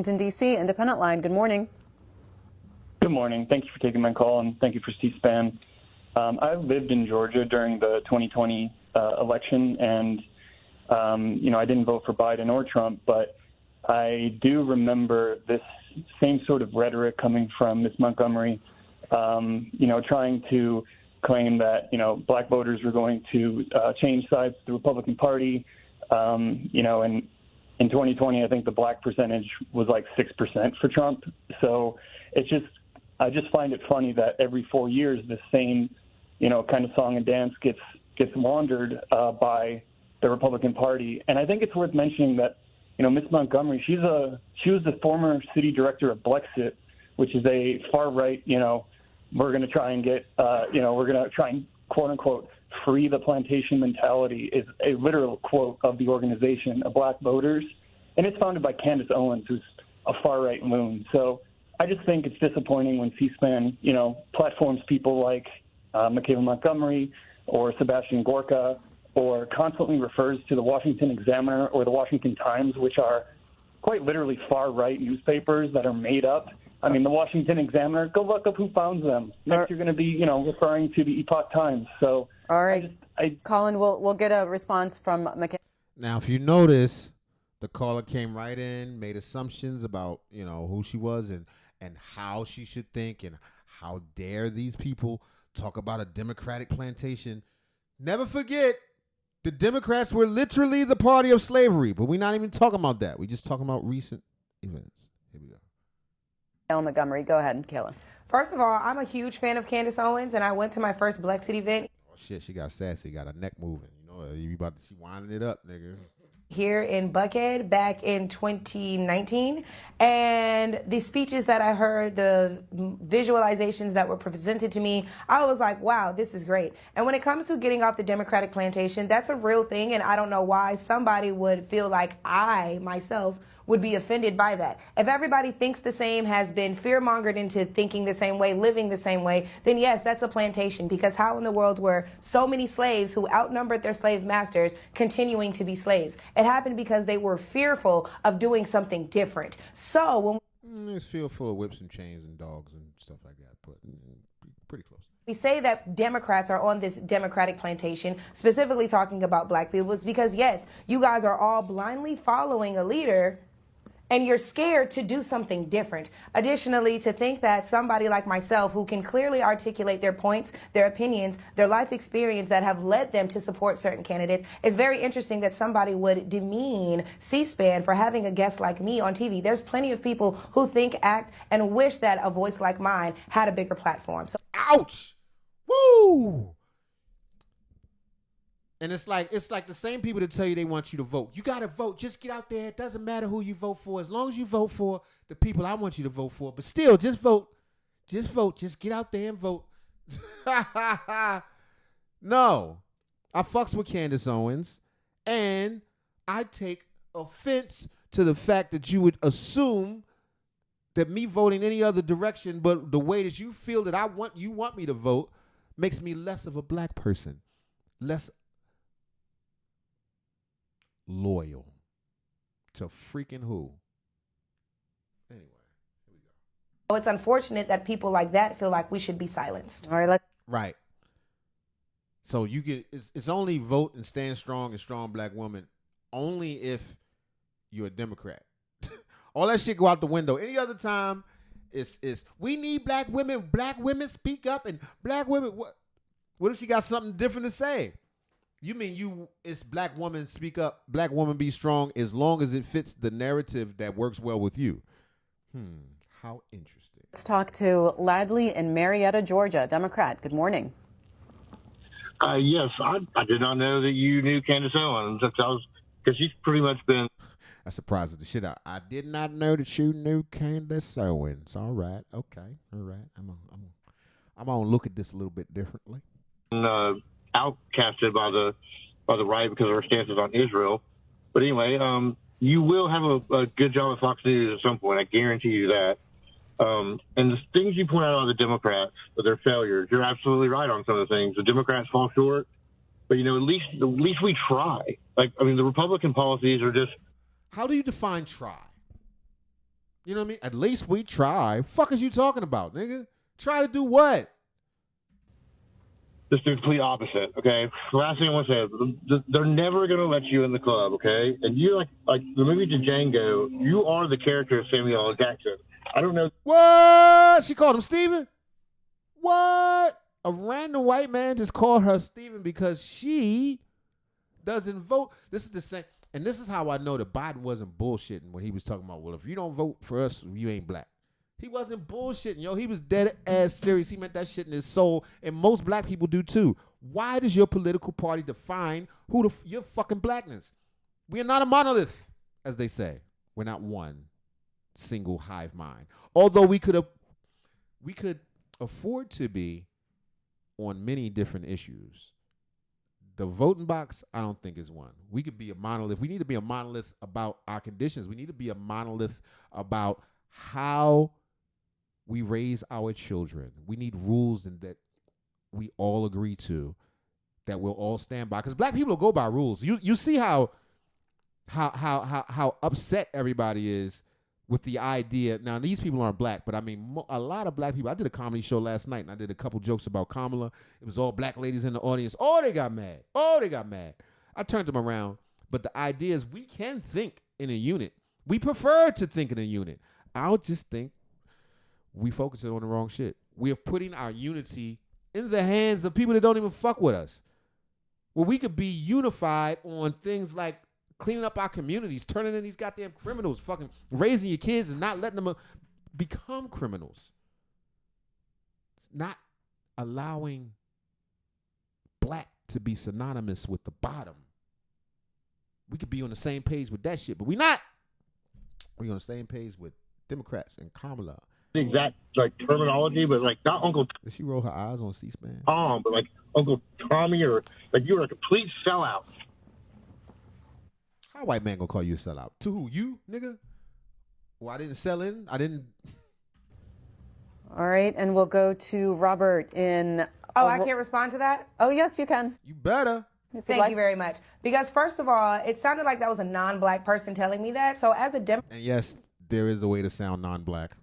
Washington, D.C. Independent Line. Good morning. Good morning. Thank you for taking my call, and thank you for C-SPAN. I lived in Georgia during the 2020 election, and, I didn't vote for Biden or Trump, but I do remember this same sort of rhetoric coming from Ms. Montgomery, trying to claim that, black voters were going to change sides to the Republican Party, and in 2020, I think the black percentage was like 6% for Trump. So I just find it funny that every 4 years, this same, kind of song and dance gets laundered by the Republican Party. And I think it's worth mentioning that, Ms. Montgomery, she was the former city director of Blexit, which is a far right, we're going to try and get, we're going to try and quote unquote free the plantation mentality is a literal quote of the organization of black voters. And it's founded by Candace Owens, who's a far right loon. So I just think it's disappointing when C-SPAN, platforms people like Michaelah Montgomery or Sebastian Gorka, or constantly refers to the Washington Examiner or the Washington Times, which are quite literally far-right newspapers that are made up. I mean, the Washington Examiner, go look up who founds them. Next, you're going to be, referring to the Epoch Times. So, all right, Colin, we'll get a response from Michaelah. Now, if you notice, the caller came right in, made assumptions about, who she was and how she should think, and how dare these people talk about a Democratic plantation. Never forget, the Democrats were literally the party of slavery, but we're not even talking about that. We're just talking about recent events. Here we go. Michaelah Montgomery, go ahead, Kayla. First of all, I'm a huge fan of Candace Owens, and I went to my first Blexit event. Oh, shit, she got sassy, got her neck moving. She winding it up, nigga. Here in Buckhead back in 2019, and the speeches that I heard, the visualizations that were presented to me, I was like, wow, this is great. And when it comes to getting off the Democratic plantation, that's a real thing, and I don't know why somebody would feel like I myself would be offended by that. If everybody thinks the same, has been fear-mongered into thinking the same way, living the same way, then yes, that's a plantation, because how in the world were so many slaves who outnumbered their slave masters continuing to be slaves? It happened because they were fearful of doing something different. So when it's fearful of whips and chains and dogs and stuff like that, but pretty close. We say that Democrats are on this Democratic plantation, specifically talking about black people, is because, yes, you guys are all blindly following a leader and you're scared to do something different. Additionally, to think that somebody like myself, who can clearly articulate their points, their opinions, their life experience that have led them to support certain candidates, it's very interesting that somebody would demean C-SPAN for having a guest like me on TV. There's plenty of people who think, act, and wish that a voice like mine had a bigger platform. So, ouch! Woo! And it's like the same people that tell you they want you to vote. You got to vote. Just get out there. It doesn't matter who you vote for. As long as you vote for the people I want you to vote for. But still, just vote. Just vote. Just get out there and vote. No. I fucks with Candace Owens. And I take offense to the fact that you would assume that me voting any other direction but the way that you feel that you want me to vote makes me less of a black person. Less loyal to freaking who? Anyway, here we go. It's unfortunate that people like that feel like we should be silenced. All right, right. So it's only vote and stand strong and strong black woman only if you're a Democrat. All that shit go out the window. Any other time, it's we need black women. Black women speak up, and black women. What if she got something different to say? You mean it's black woman speak up, black woman be strong, as long as it fits the narrative that works well with you. How interesting. Let's talk to Ladley in Marietta, Georgia, Democrat. Good morning. Yes, I did not know that you knew Candace Owens, because she's pretty much been. That surprises the shit out. I did not know that you knew Candace Owens. All right, okay, all right. I'm gonna look at this a little bit differently. Outcasted by the right because of her stances on Israel. But anyway, you will have a good job at Fox News at some point. I guarantee you that. And the things you point out on the Democrats, their failures, you're absolutely right on some of the things. The Democrats fall short, but at least we try. The Republican policies are just. How do you define try? You know what I mean? At least we try. Fuck is you talking about, nigga? Try to do what? Just the complete opposite, okay? Last thing I want to say, they're never going to let you in the club, okay? And you like the movie Django, you are the character of Samuel L. Jackson. I don't know. What? She called him Steven? What? A random white man just called her Steven because she doesn't vote. This is the same. And this is how I know that Biden wasn't bullshitting when he was talking about, well, if you don't vote for us, you ain't black. He wasn't bullshitting, yo. He was dead ass serious. He meant that shit in his soul, and most black people do too. Why does your political party define your fucking blackness? We are not a monolith, as they say. We're not one single hive mind. Although we could afford to be on many different issues. The voting box, I don't think is one. We could be a monolith. We need to be a monolith about our conditions. We need to be a monolith about how we raise our children. We need rules that we all agree to, that we'll all stand by. Because black people will go by rules. You see how upset everybody is with the idea. Now, these people aren't black, but I mean, a lot of black people. I did a comedy show last night, and I did a couple jokes about Kamala. It was all black ladies in the audience. Oh, they got mad. I turned them around. But the idea is we can think in a unit. We prefer to think in a unit. I'll just think we focusing on the wrong shit. We are putting our unity in the hands of people that don't even fuck with us. Well, we could be unified on things like cleaning up our communities, turning in these goddamn criminals, fucking raising your kids and not letting them become criminals. It's not allowing black to be synonymous with the bottom. We could be on the same page with that shit, but we're not. We're on the same page with Democrats and Kamala. The exact terminology, but not Uncle Did she roll her eyes on C-SPAN? Tom, but Uncle Tommy, or you were a complete sellout. How a white man gonna call you a sellout? To who? You, nigga? Well, I didn't sell in. I didn't. All right, and we'll go to Robert in. Oh, I can't respond to that? Oh, yes, you can. You better. Thank you very much. Because first of all, it sounded like that was a non-black person telling me that. So as a Democrat, And yes, there is a way to sound non-black.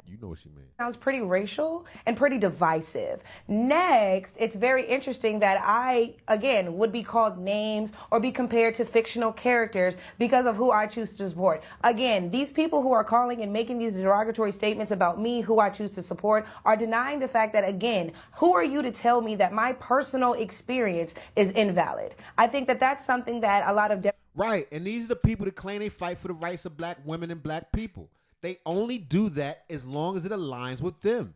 You know what she means. Sounds pretty racial and pretty divisive. Next, it's very interesting that I, again, would be called names or be compared to fictional characters because of who I choose to support. Again, these people who are calling and making these derogatory statements about me, who I choose to support, are denying the fact that, again, who are you to tell me that my personal experience is invalid? I think that that's something that a lot of... Right, and these are the people that claim they fight for the rights of black women and black people. They only do that as long as it aligns with them.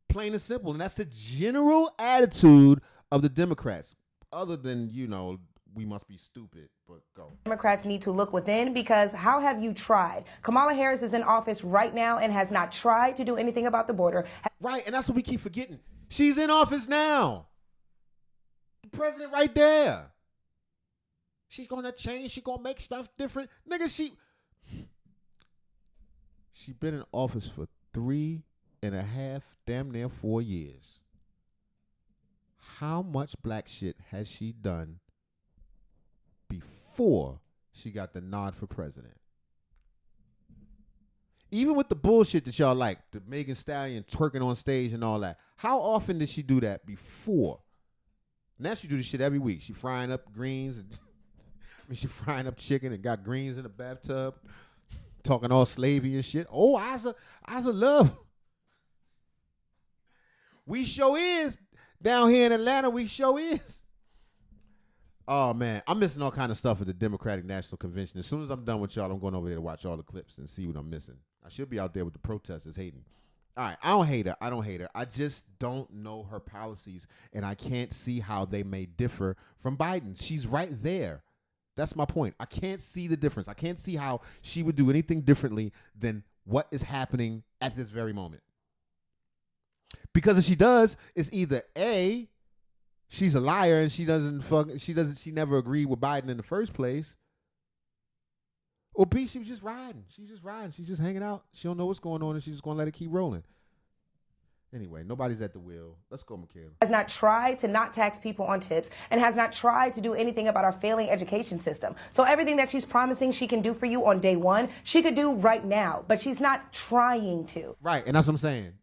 Plain and simple. And that's the general attitude of the Democrats. Other than, we must be stupid, but go. Democrats need to look within, because how have you tried? Kamala Harris is in office right now and has not tried to do anything about the border. Right, and that's what we keep forgetting. She's in office now. The president right there. She's going to change. She's going to make stuff different. Nigga, She's been in office for 3.5, damn near 4 years. How much black shit has she done before she got the nod for president? Even with the bullshit that y'all like, the Megan Stallion twerking on stage and all that, how often did she do that before? Now she do this shit every week. She frying up greens. And she frying up chicken and got greens in the bathtub. Talking all slavey and shit. Oh, I's a love. We show is. Down here in Atlanta, we show is. Oh, man. I'm missing all kind of stuff at the Democratic National Convention. As soon as I'm done with y'all, I'm going over there to watch all the clips and see what I'm missing. I should be out there with the protesters hating. All right, I don't hate her. I just don't know her policies, and I can't see how they may differ from Biden. She's right there. That's my point. I can't see the difference. I can't see how she would do anything differently than what is happening at this very moment. Because if she does, it's either A, she's a liar and she never agreed with Biden in the first place, or B, she was just riding. She's just hanging out. She don't know what's going on and she's just going to let it keep rolling. Anyway, nobody's at the wheel. Let's go, Michaelah. Has not tried to not tax people on tips and has not tried to do anything about our failing education system. So everything that she's promising she can do for you on day one, she could do right now, but she's not trying to. Right, and that's what I'm saying.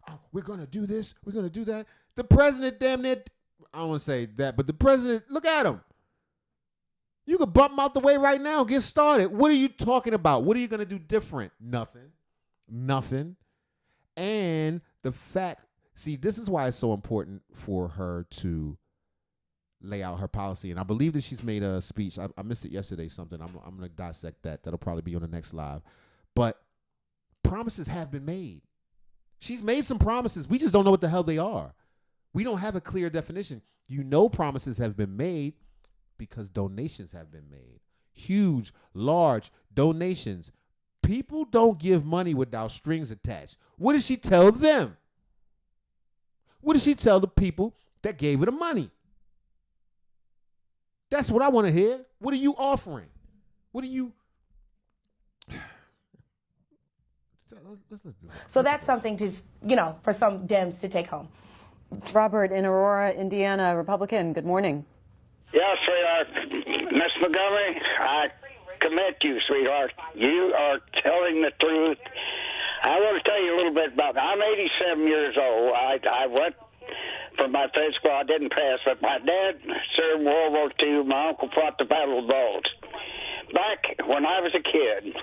Oh, we're going to do this. We're going to do that. The president, damn near, I don't want to say that, but the president, look at him. You could bump him out the way right now and get started. What are you talking about? What are you going to do different? Nothing. And the fact, see, this is why it's so important for her to lay out her policy. And I believe that she's made a speech. I missed it yesterday, something. I'm going to dissect that. That'll probably be on the next live. But promises have been made. She's made some promises. We just don't know what the hell they are. We don't have a clear definition. You know promises have been made because donations have been made. Huge, large donations. People don't give money without strings attached. What did she tell them? What did she tell the people that gave her the money? That's what I want to hear. What are you offering? What are you... Let's do that. So that's something to, for some Dems to take home. Robert in Aurora, Indiana, Republican. Good morning. Yeah, sweetheart. Miss Montgomery, I commend you, sweetheart. You are telling the truth. I want to tell you a little bit about that. I'm 87 years old. I went for my fed school. I didn't pass, but my dad served World War II. My uncle fought the Battle of Bulge. Back when I was a kid,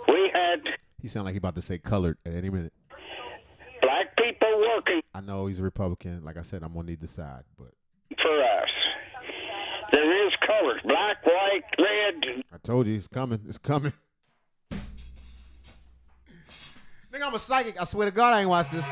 we had... He sounds like he's about to say colored at any minute. Black people working. I know he's a Republican. Like I said, I'm going to need the side, but... For us. There is colors. Black, white, red. I told you, it's coming. It's coming. Think I'm a psychic. I swear to God I ain't watched this.